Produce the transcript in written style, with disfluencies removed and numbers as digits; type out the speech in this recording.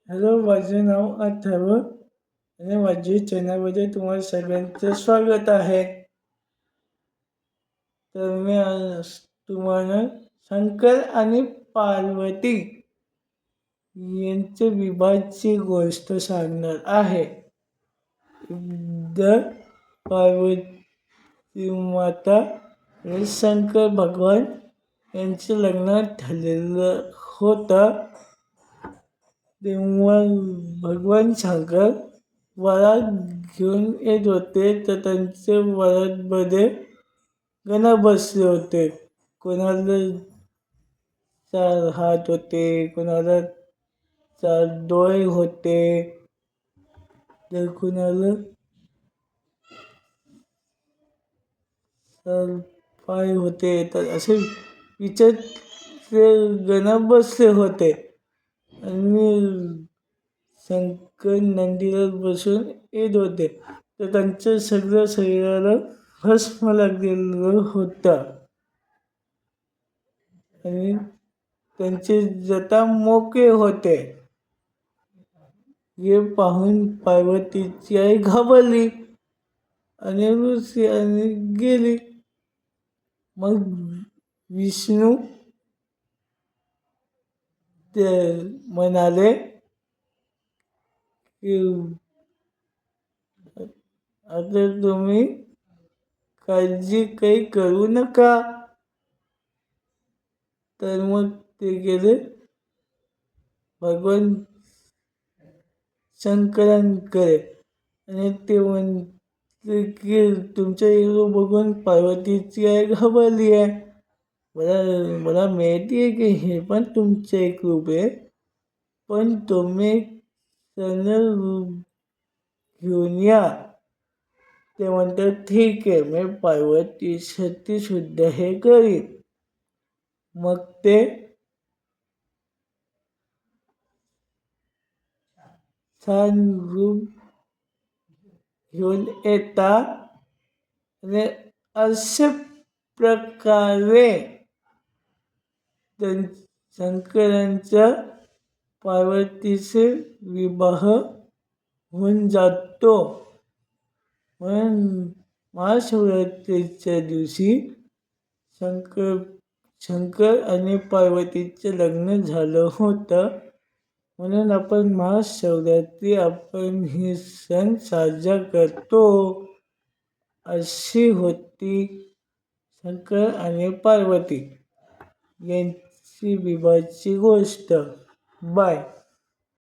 Hello, माझं नाव अथर्व आणि माझ्या चॅनलमध्ये तुम्हाला सगळ्यांचं स्वागत आहे. तर मी आज तुम्हाला शंकर आणि पार्वती यांच्या विवाहाची गोष्ट सांगणार आहे. एकदा पार्वती माता आणि शंकर भगवान यांचं लग्न ठरलेलं होतं. तेव्हा भगवान शंकर वरात घेऊन येत होते, तर त्यांचे वरातमध्ये गणा बसले होते. कोणाला 4 हात होते, कोणाला 4 डोळे होते, तर कोणाला 4 पाय होते. तर असे विचित्र गणा बसले होते आणि शंकर नंदीवर बसून येत होते. तर त्यांच्या सगळ्या शरीराला भस्म लागलेलं होतं आणि त्यांचे जटा मोकळे होते. हे पाहून पार्वतीची आई घाबरली आणि रुसली आणि गेली. मग विष्णू ते म्हणाले की आता तुम्ही काळजी काही करू नका. तर मग ते गेले भगवान शंकरांकडे आणि ते म्हणते की तुमच्या हिरो बघून पार्वतीची आई घाबरली आहे. मला मला माहिती आहे की हे पण तुमचे एक रूप आहे, पण तुम्ही त्यानं रूप घेऊन या. ते म्हणतात ठीक आहे, मी पार्वतीसाठी सुद्धा हे करीन. मग ते छान रूप घेऊन येतात आणि अशा प्रकारे शंकरांचा पार्वतीचे विवाह होऊन जातो. म्हणून महाशिवरात्रीच्या दिवशी शंकर आणि पार्वतीचं लग्न झालं होतं. म्हणून आपण महाशिवरात्री आपण हे सण साजरा करतो. अशी होती शंकर आणि पार्वती यांची विवाहाची गोष्ट. बाय.